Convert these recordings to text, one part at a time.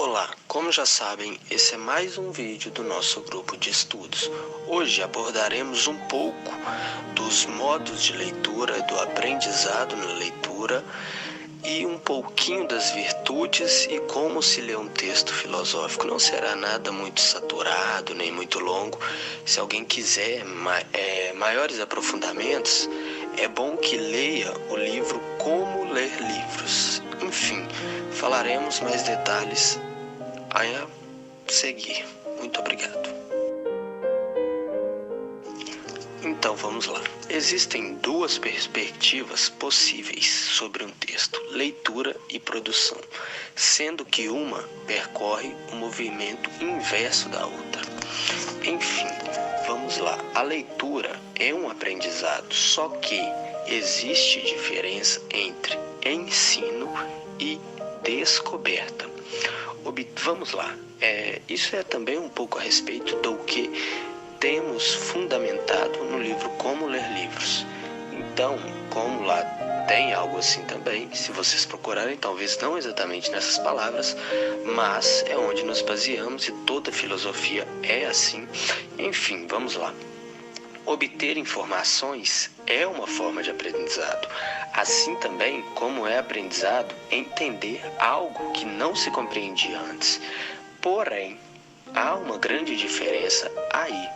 Olá, como já sabem, esse é mais um vídeo do nosso grupo de estudos. Hoje abordaremos um pouco dos modos de leitura, do aprendizado na leitura e um pouquinho das virtudes e como se lê um texto filosófico. Não será nada muito saturado, nem muito longo. Se alguém quiser maiores aprofundamentos, é bom que leia o livro Como Ler Livros. Enfim, falaremos mais detalhes a seguir. Muito obrigado. Então vamos lá. Existem duas perspectivas possíveis sobre um texto, leitura e produção, sendo que uma percorre o movimento inverso da outra. Enfim, vamos lá. A leitura é um aprendizado, só que existe diferença entre ensino e descoberta. Vamos lá. Isso é também um pouco a respeito do que temos fundamentado no livro Como Ler Livros. Então, como lá tem algo assim também, se vocês procurarem, talvez não exatamente nessas palavras, mas é onde nos baseamos e toda filosofia é assim. Enfim, vamos lá. Obter informações é uma forma de aprendizado, assim também como é aprendizado entender algo que não se compreendia antes. Porém, há uma grande diferença aí,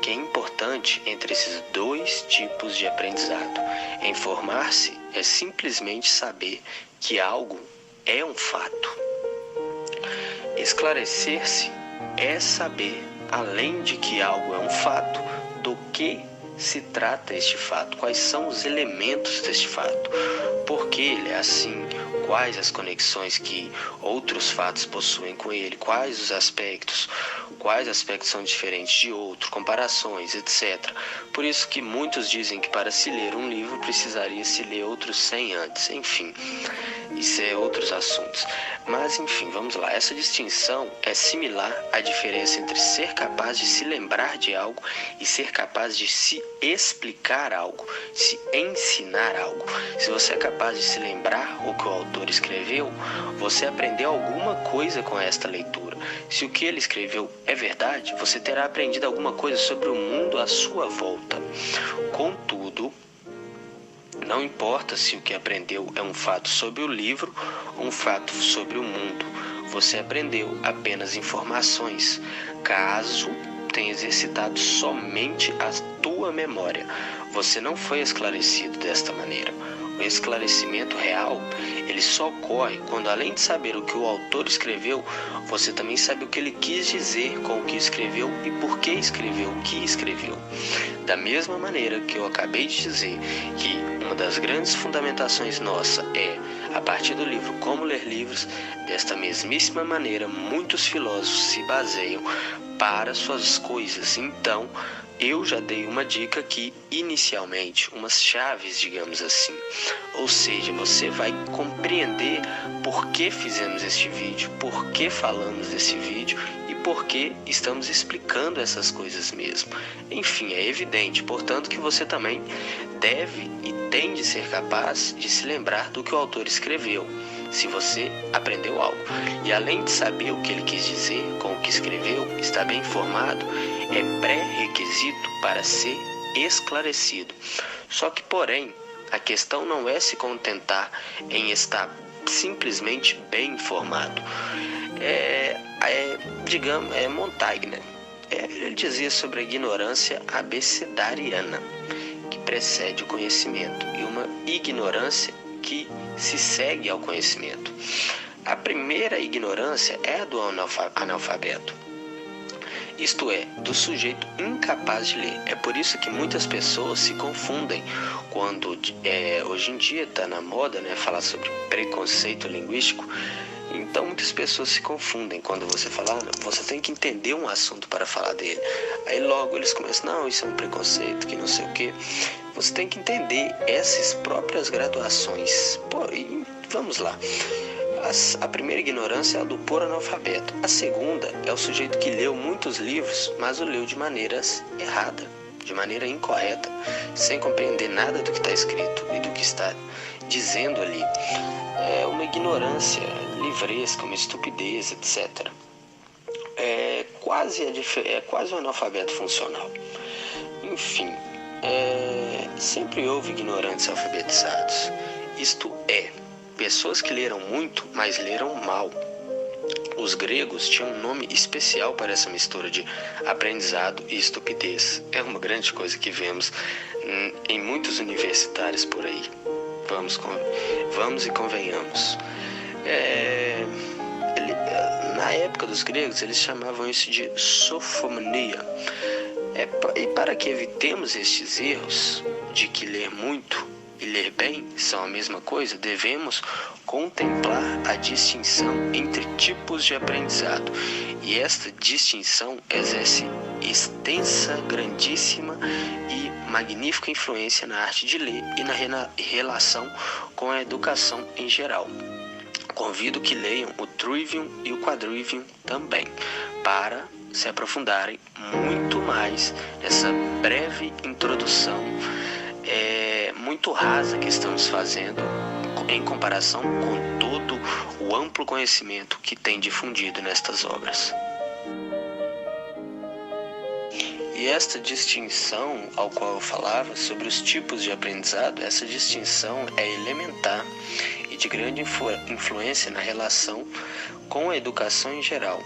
que é importante entre esses dois tipos de aprendizado. Informar-se é simplesmente saber que algo é um fato. Esclarecer-se é saber, além de que algo é um fato, do que se trata este fato, quais são os elementos deste fato, por que ele é assim, quais as conexões que outros fatos possuem com ele, quais aspectos são diferentes de outro, comparações, etc. Por isso que muitos dizem que para se ler um livro precisaria se ler outros 100 antes. Enfim, isso é outros assuntos. Mas enfim, vamos lá. Essa distinção é similar à diferença entre ser capaz de se lembrar de algo e ser capaz de se explicar algo, se ensinar algo. Se você é capaz de se lembrar o que o autor escreveu, você aprendeu alguma coisa com esta leitura. Se o que ele escreveu é verdade, você terá aprendido alguma coisa sobre o mundo à sua volta. Contudo, não importa se o que aprendeu é um fato sobre o livro ou um fato sobre o mundo. Você aprendeu apenas informações, caso tenha exercitado somente a tua memória. Você não foi esclarecido desta maneira. O esclarecimento real, ele só ocorre quando, além de saber o que o autor escreveu, você também sabe o que ele quis dizer com o que escreveu e por que escreveu o que escreveu. Da mesma maneira que eu acabei de dizer que uma das grandes fundamentações nossa é a partir do livro Como Ler Livros, desta mesmíssima maneira muitos filósofos se baseiam para suas coisas. Então, eu já dei uma dica aqui inicialmente, umas chaves, digamos assim. Ou seja, você vai compreender por que fizemos este vídeo, por que falamos desse vídeo e por que estamos explicando essas coisas mesmo. Enfim, é evidente, portanto, que você também deve e tem de ser capaz de se lembrar do que o autor escreveu, se você aprendeu algo. E além de saber o que ele quis dizer com o que escreveu, estar bem informado é pré-requisito para ser esclarecido. Só que, porém, a questão não é se contentar em estar simplesmente bem informado. Montaigne, ele dizia sobre a ignorância abecedariana, que precede o conhecimento, e uma ignorância que se segue ao conhecimento. A primeira ignorância é a do analfabeto, isto é, do sujeito incapaz de ler. É por isso que muitas pessoas se confundem quando hoje em dia está na moda, falar sobre preconceito linguístico. Então muitas pessoas se confundem quando você fala, você tem que entender um assunto para falar dele. Aí logo eles começam, não, isso é um preconceito, que não sei o quê. Você tem que entender essas próprias graduações. Vamos lá. A primeira ignorância é a do puro analfabeto. A segunda é o sujeito que leu muitos livros, mas o leu de maneiras erradas, de maneira incorreta, sem compreender nada do que está escrito e do que está dizendo ali. É uma ignorância, livresca, uma estupidez, etc. É quase um analfabeto funcional. Enfim, sempre houve ignorantes alfabetizados. Isto é, pessoas que leram muito, mas leram mal. Os gregos tinham um nome especial para essa mistura de aprendizado e estupidez. É uma grande coisa que vemos em muitos universitários por aí. Vamos e convenhamos. Na época dos gregos, eles chamavam isso de sofonia. E para que evitemos estes erros de que ler muito e ler bem são a mesma coisa, devemos contemplar a distinção entre tipos de aprendizado. E esta distinção exerce extensa, grandíssima e magnífica influência na arte de ler e na relação com a educação em geral. Convido que leiam o Trivium e o Quadrivium também, para se aprofundarem muito mais nessa breve introdução muito rasa que estamos fazendo em comparação com todo o amplo conhecimento que tem difundido nestas obras. E esta distinção ao qual eu falava sobre os tipos de aprendizado, essa distinção é elementar e de grande influência na relação com a educação em geral.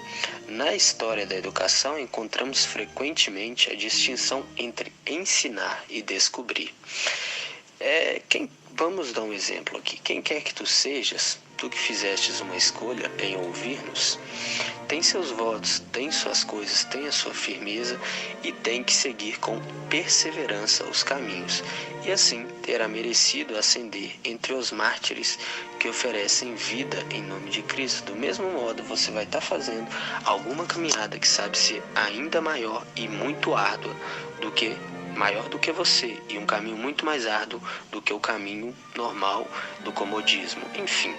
Na história da educação, encontramos frequentemente a distinção entre ensinar e descobrir. Vamos dar um exemplo aqui. Quem quer que tu sejas, tu que fizestes uma escolha em ouvir-nos, tem seus votos, tem suas coisas, tem a sua firmeza e tem que seguir com perseverança os caminhos, e assim terá merecido ascender entre os mártires que oferecem vida em nome de Cristo. Do mesmo modo, você vai estar fazendo alguma caminhada que sabe ser ainda maior e muito árdua maior do que você, e um caminho muito mais árduo do que o caminho normal do comodismo. Enfim,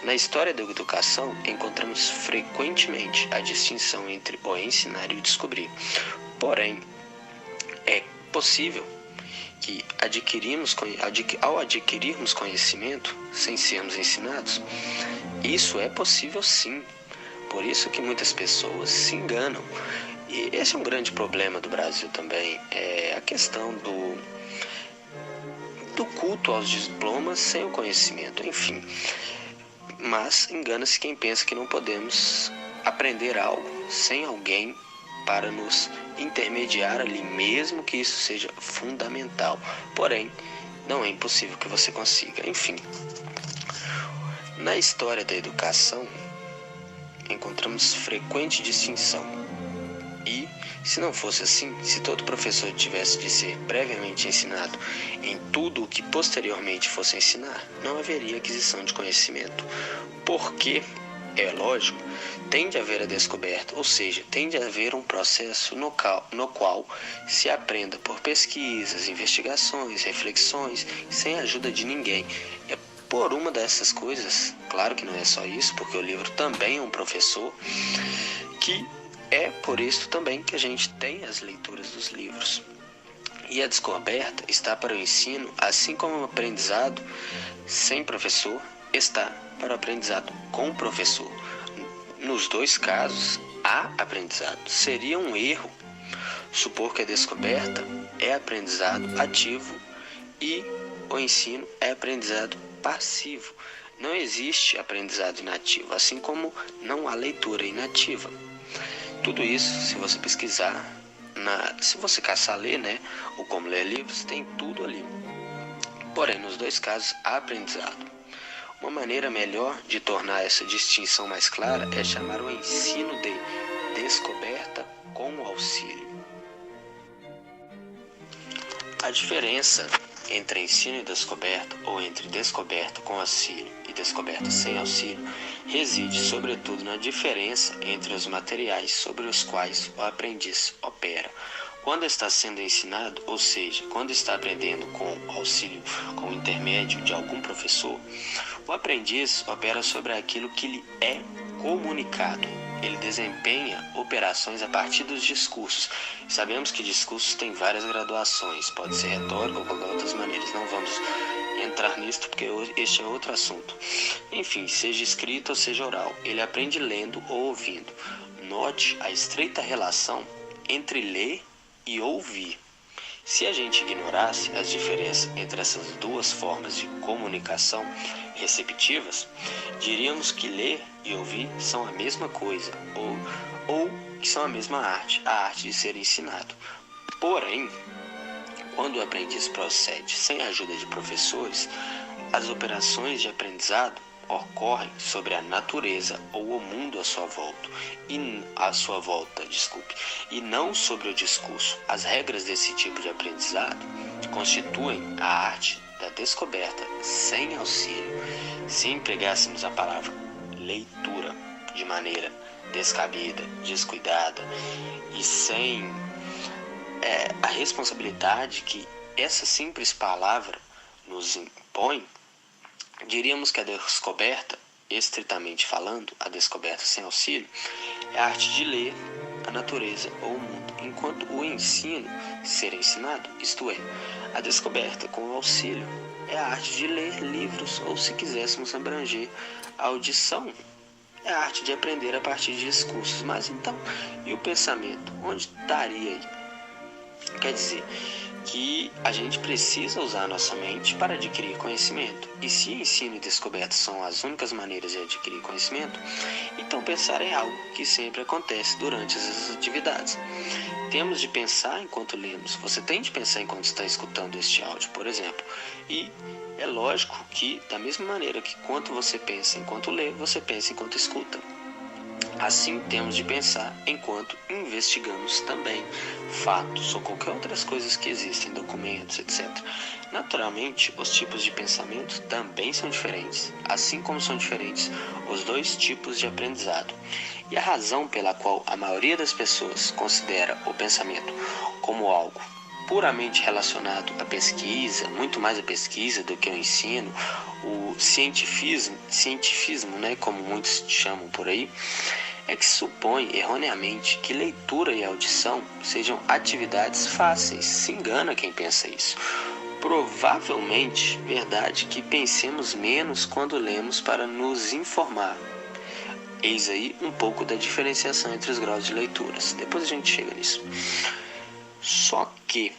na história da educação encontramos frequentemente a distinção entre o ensinar e o descobrir. Porém, é possível que ao adquirirmos conhecimento sem sermos ensinados, isso é possível sim. Por isso que muitas pessoas se enganam. E esse é um grande problema do Brasil também, é a questão do culto aos diplomas sem o conhecimento, enfim. Mas engana-se quem pensa que não podemos aprender algo sem alguém para nos intermediar ali, mesmo que isso seja fundamental. Porém, não é impossível que você consiga. Enfim, na história da educação, encontramos frequente distinção. E, se não fosse assim, se todo professor tivesse de ser previamente ensinado em tudo o que posteriormente fosse ensinar, não haveria aquisição de conhecimento. Porque, é lógico, tem de haver a descoberta, ou seja, tem de haver um processo no qual se aprenda por pesquisas, investigações, reflexões, sem a ajuda de ninguém. É por uma dessas coisas, claro que não é só isso, porque o livro também é um professor, que é por isso também que a gente tem as leituras dos livros. E a descoberta está para o ensino, assim como o aprendizado sem professor está para o aprendizado com professor. Nos dois casos, há aprendizado. Seria um erro supor que a descoberta é aprendizado ativo e o ensino é aprendizado passivo. Não existe aprendizado inativo, assim como não há leitura inativa. Tudo isso, se você pesquisar, se você caçar ler, ou como ler livros, tem tudo ali. Porém, nos dois casos, há aprendizado. Uma maneira melhor de tornar essa distinção mais clara é chamar o ensino de descoberta com o auxílio. A diferença entre ensino e descoberta, ou entre descoberta com auxílio e descoberta sem auxílio, reside sobretudo na diferença entre os materiais sobre os quais o aprendiz opera. Quando está sendo ensinado, ou seja, quando está aprendendo com auxílio, com o intermédio de algum professor, o aprendiz opera sobre aquilo que lhe é comunicado. Ele desempenha operações a partir dos discursos. Sabemos que discursos têm várias graduações, pode ser retórico ou de outras maneiras. Não vamos entrar nisso porque este é outro assunto. Enfim, seja escrito ou seja oral, ele aprende lendo ou ouvindo. Note a estreita relação entre ler e ouvir. Se a gente ignorasse as diferenças entre essas duas formas de comunicação receptivas, diríamos que ler e ouvir são a mesma coisa, ou que são a mesma arte, a arte de ser ensinado. Porém, quando o aprendiz procede sem a ajuda de professores, as operações de aprendizado ocorrem sobre a natureza ou o mundo à sua volta, e não sobre o discurso. As regras desse tipo de aprendizado constituem a arte da descoberta sem auxílio. Se empregássemos a palavra leitura de maneira descabida, descuidada e sem a responsabilidade que essa simples palavra nos impõe, diríamos que a descoberta, estritamente falando, a descoberta sem auxílio, é a arte de ler a natureza ou o mundo, enquanto o ensino, ser ensinado, isto é, a descoberta com o auxílio, é a arte de ler livros, ou se quiséssemos abranger a audição, é a arte de aprender a partir de discursos. Mas então, e o pensamento? Onde estaria aí? Quer dizer que a gente precisa usar a nossa mente para adquirir conhecimento. E se ensino e descoberta são as únicas maneiras de adquirir conhecimento, então pensar é algo que sempre acontece durante essas atividades. Temos de pensar enquanto lemos. Você tem de pensar enquanto está escutando este áudio, por exemplo. E é lógico que, da mesma maneira que quando você pensa enquanto lê, você pensa enquanto escuta. Assim, temos de pensar enquanto investigamos também fatos ou qualquer outras coisas que existem, documentos, etc. Naturalmente, os tipos de pensamento também são diferentes, assim como são diferentes os dois tipos de aprendizado. E a razão pela qual a maioria das pessoas considera o pensamento como algo puramente relacionado à pesquisa, muito mais a pesquisa do que o ensino, o cientificismo, como muitos chamam por aí, é que supõe erroneamente que leitura e audição sejam atividades fáceis. Se engana quem pensa isso. Provavelmente, verdade que pensemos menos quando lemos para nos informar. Eis aí um pouco da diferenciação entre os graus de leituras. Depois a gente chega nisso. Só que,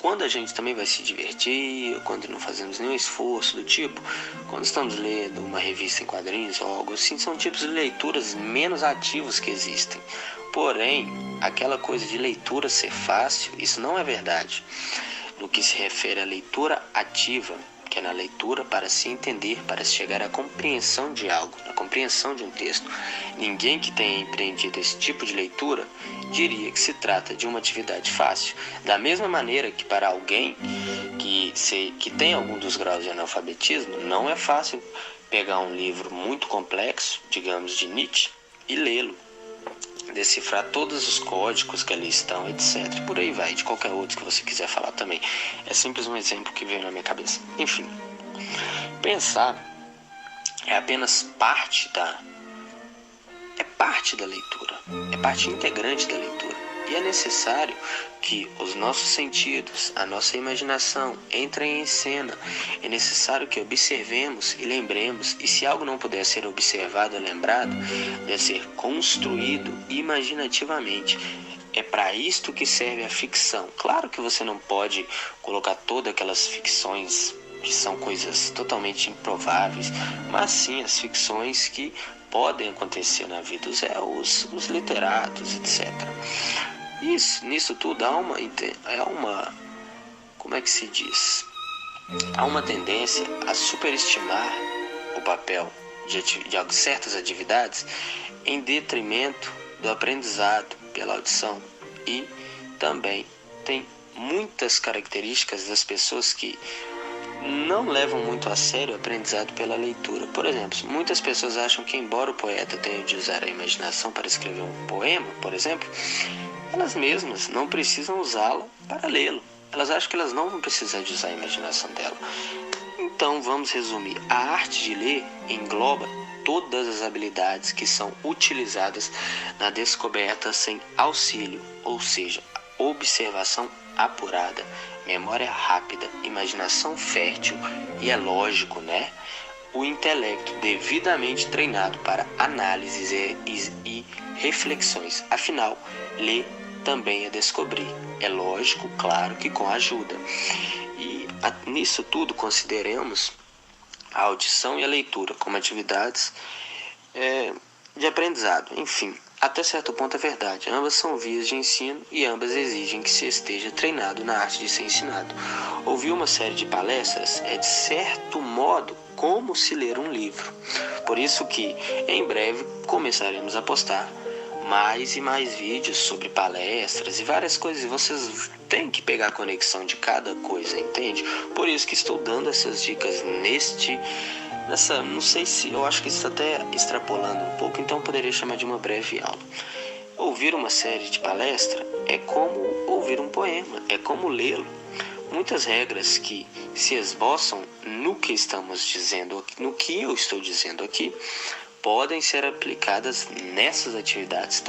quando a gente também vai se divertir, quando não fazemos nenhum esforço do tipo, quando estamos lendo uma revista em quadrinhos ou algo assim, são tipos de leituras menos ativos que existem. Porém, aquela coisa de leitura ser fácil, isso não é verdade. No que se refere à leitura ativa, que é na leitura para se entender, para se chegar à compreensão de algo, na compreensão de um texto. Ninguém que tenha empreendido esse tipo de leitura diria que se trata de uma atividade fácil. Da mesma maneira que para alguém que tem algum dos graus de analfabetismo, não é fácil pegar um livro muito complexo, digamos de Nietzsche, e lê-lo, decifrar todos os códigos que ali estão, etc. Por aí vai, de qualquer outro que você quiser falar também. É simples um exemplo que veio na minha cabeça. Enfim, pensar é apenas parte da leitura, é parte integrante da leitura. E é necessário que os nossos sentidos, a nossa imaginação entrem em cena. É necessário que observemos e lembremos, e se algo não puder ser observado ou lembrado, deve ser construído imaginativamente. É para isto que serve a ficção. Claro que você não pode colocar todas aquelas ficções que são coisas totalmente improváveis, mas sim as ficções que podem acontecer na vida, os literatos, etc. Nisso tudo há uma tendência a superestimar o papel de certas atividades em detrimento do aprendizado pela audição. E também tem muitas características das pessoas que não levam muito a sério o aprendizado pela leitura. Por exemplo, muitas pessoas acham que, embora o poeta tenha de usar a imaginação para escrever um poema, por exemplo, elas mesmas não precisam usá-la para lê-lo. Elas acham que elas não vão precisar de usar a imaginação dela. Então, vamos resumir. A arte de ler engloba todas as habilidades que são utilizadas na descoberta sem auxílio, ou seja, observação apurada, memória rápida, imaginação fértil e é lógico, né? O intelecto devidamente treinado para análises e reflexões. Afinal, ler também é descobrir. É lógico, claro que com ajuda. E nisso tudo consideremos a audição e a leitura como atividades de aprendizado. Enfim, até certo ponto é verdade. Ambas são vias de ensino e ambas exigem que se esteja treinado na arte de ser ensinado. Ouvir uma série de palestras é, de certo modo, como se ler um livro. Por isso que, em breve, começaremos a postar mais e mais vídeos sobre palestras e várias coisas. E vocês têm que pegar a conexão de cada coisa, entende? Por isso que estou dando essas dicas não sei se, eu acho que isso está até extrapolando um pouco, então eu poderia chamar de uma breve aula. Ouvir uma série de palestra é como ouvir um poema, é como lê-lo. Muitas regras que se esboçam no que estamos dizendo, no que eu estou dizendo aqui, podem ser aplicadas nessas atividades.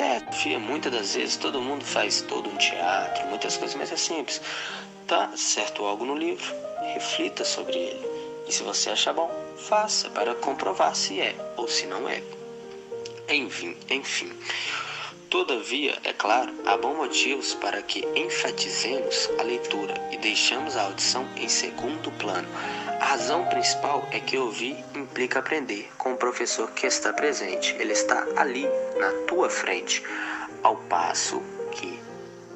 Muitas das vezes todo mundo faz todo um teatro, muitas coisas, mas é simples. Tá certo algo no livro, reflita sobre ele. E se você achar bom, faça para comprovar se é ou se não é. Enfim. Todavia, é claro, há bons motivos para que enfatizemos a leitura e deixamos a audição em segundo plano. A razão principal é que ouvir implica aprender com o professor que está presente. Ele está ali, na tua frente. Ao passo que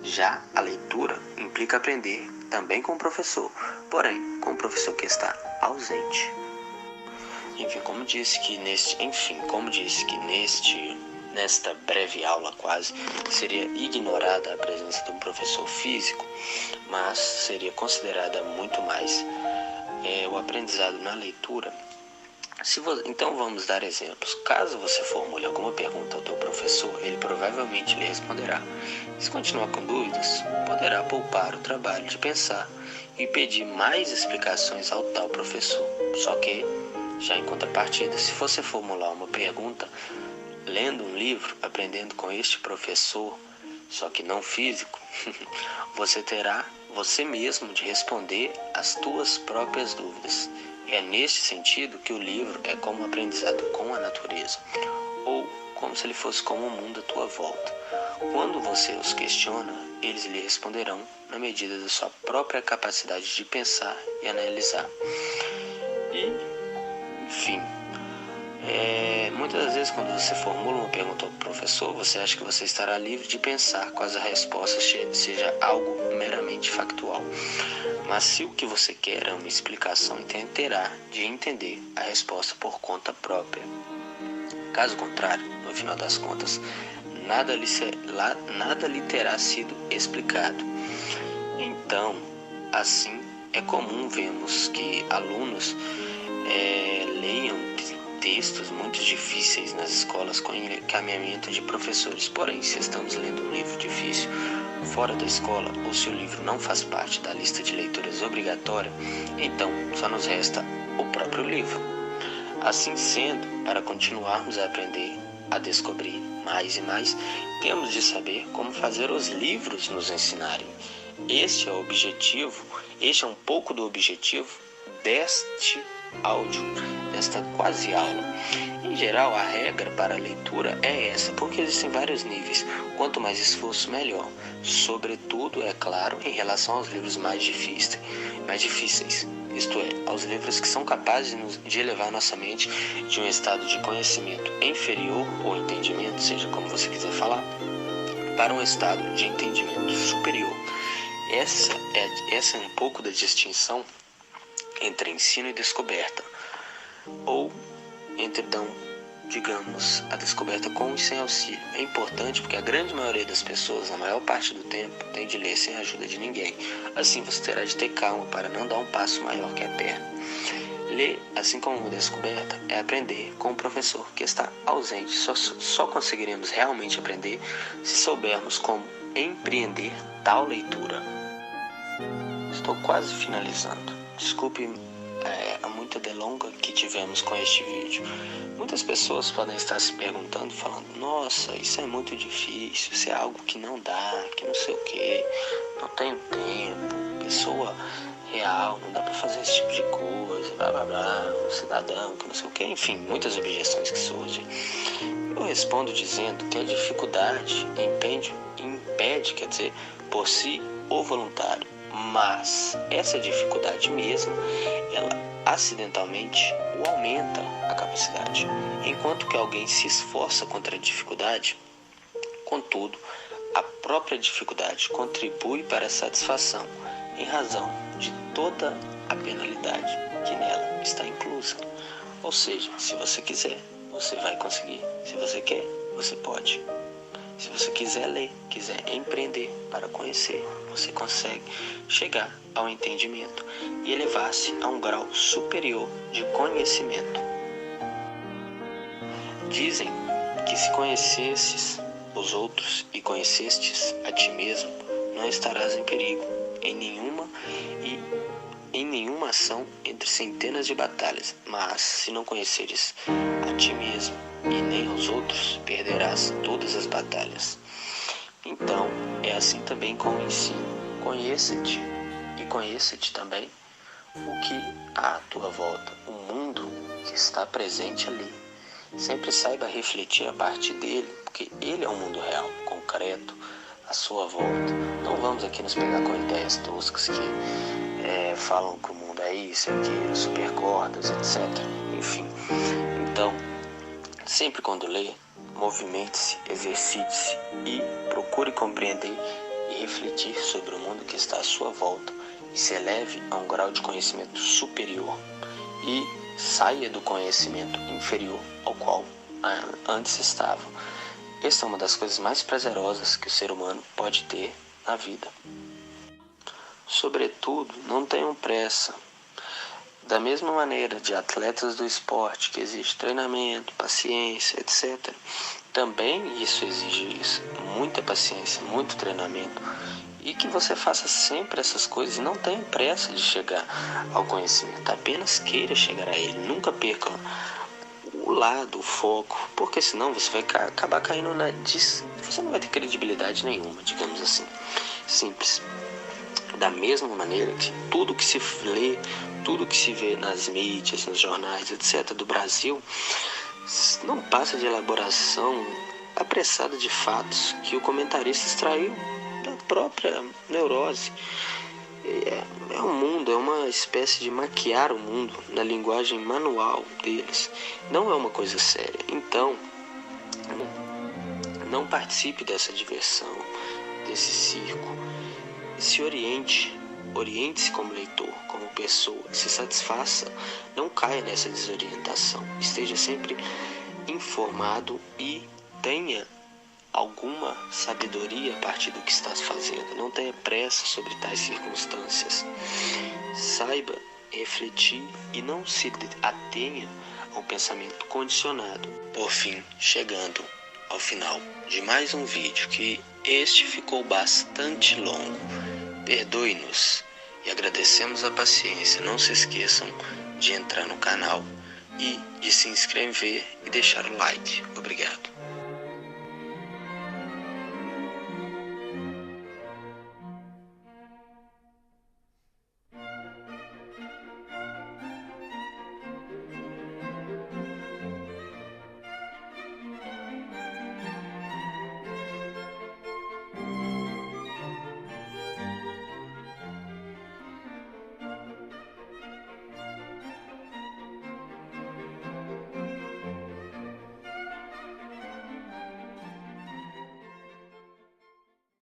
já a leitura implica aprender também com o professor, porém com o professor que está ausente. Enfim, como disse que nesta breve aula quase seria ignorada a presença de um professor físico, mas seria considerada muito mais o aprendizado na leitura. Então vamos dar exemplos. Caso você formule alguma pergunta ao teu professor, ele provavelmente lhe responderá. Se continuar com dúvidas, poderá poupar o trabalho de pensar e pedir mais explicações ao tal professor. Só que, já em contrapartida, se você formular uma pergunta lendo um livro, aprendendo com este professor, só que não físico, você terá você mesmo de responder às tuas próprias dúvidas. É neste sentido que o livro é como um aprendizado com a natureza, ou como se ele fosse como o mundo à tua volta. Quando você os questiona, eles lhe responderão na medida da sua própria capacidade de pensar e analisar. Enfim, muitas das vezes quando você formula uma pergunta ao professor, você acha que você estará livre de pensar quais a resposta seja algo meramente factual. Mas se o que você quer é uma explicação, então terá de entender a resposta por conta própria. Caso contrário, no final das contas, nada lhe terá sido explicado. Então, assim, é comum vermos que alunos leiam textos muito difíceis nas escolas com encaminhamento de professores. Porém, se estamos lendo um livro difícil fora da escola ou se o livro não faz parte da lista de leituras obrigatória, então só nos resta o próprio livro. Assim sendo, para continuarmos a aprender, a descobrir mais e mais, temos de saber como fazer os livros nos ensinarem. Este é um pouco do objetivo deste áudio, desta quase aula. Em geral, a regra para a leitura é essa, porque existem vários níveis. Quanto mais esforço, melhor. Sobretudo, é claro, em relação aos livros mais difíceis. Isto é, aos livros que são capazes de elevar nossa mente de um estado de conhecimento inferior ou entendimento, seja como você quiser falar, para um estado de entendimento superior. Essa é um pouco da distinção entre ensino e descoberta, ou entre, digamos, a descoberta com e sem auxílio. É importante porque a grande maioria das pessoas, a maior parte do tempo, tem de ler sem a ajuda de ninguém. Assim você terá de ter calma para não dar um passo maior que a perna. Ler, assim como uma descoberta, é aprender com o professor que está ausente. Só conseguiremos realmente aprender se soubermos como empreender tal leitura. Estou quase finalizando. Desculpe muita delonga que tivemos com este vídeo. Muitas pessoas podem estar se perguntando, falando: nossa, isso é muito difícil, isso é algo que não dá, que não sei o que, não tenho tempo, pessoa real, não dá pra fazer esse tipo de coisa, blá blá blá, um cidadão que não sei o que, enfim, muitas objeções que surgem. Eu respondo dizendo que a dificuldade impede, quer dizer, por si o voluntário, mas essa dificuldade mesmo, ela acidentalmente o aumenta a capacidade, enquanto que alguém se esforça contra a dificuldade. Contudo, a própria dificuldade contribui para a satisfação, em razão de toda a penalidade que nela está inclusa. Ou seja, se você quiser, você vai conseguir. Se você quer, você pode. Se você quiser ler, quiser empreender para conhecer, você consegue chegar ao entendimento e elevar-se a um grau superior de conhecimento. Dizem que se conhecesses os outros e conhecestes a ti mesmo, não estarás em perigo em nenhuma ação entre centenas de batalhas, mas se não conheceres a ti mesmo e nem aos outros, perderás todas as batalhas. Então, é assim também com o ensino. Conheça-te e conheça-te também o que há à tua volta, o mundo que está presente ali. Sempre saiba refletir a partir dele, porque ele é um mundo real, concreto, à sua volta. Não vamos aqui nos pegar com ideias toscas que falam que o mundo é isso, é aquilo, supercordas, etc. Enfim, então, sempre quando lê, movimente-se, exercite-se e procure compreender e refletir sobre o mundo que está à sua volta e se eleve a um grau de conhecimento superior e saia do conhecimento inferior ao qual antes estava. Essa é uma das coisas mais prazerosas que o ser humano pode ter na vida. Sobretudo, não tenham pressa. Da mesma maneira de atletas do esporte, que exige treinamento, paciência, etc., também isso exige muita paciência, muito treinamento, e que você faça sempre essas coisas e não tenha pressa de chegar ao conhecimento, apenas queira chegar a ele. Nunca perca o lado, o foco, porque senão você vai acabar caindo você não vai ter credibilidade nenhuma, digamos assim. Simples. Da mesma maneira que tudo que se lê, tudo que se vê nas mídias, nos jornais, etc. do Brasil, não passa de elaboração apressada de fatos que o comentarista extraiu da própria neurose. É um mundo, é uma espécie de maquiar o mundo na linguagem manual deles. Não é uma coisa séria. Então, não participe dessa diversão, desse circo. Se oriente-se como leitor, como pessoa, se satisfaça, não caia nessa desorientação, esteja sempre informado e tenha alguma sabedoria a partir do que está fazendo, não tenha pressa sobre tais circunstâncias, saiba refletir e não se atenha ao pensamento condicionado. Por fim, chegando ao final de mais um vídeo, que este ficou bastante longo, perdoe-nos e agradecemos a paciência. Não se esqueçam de entrar no canal e de se inscrever e deixar o like. Obrigado.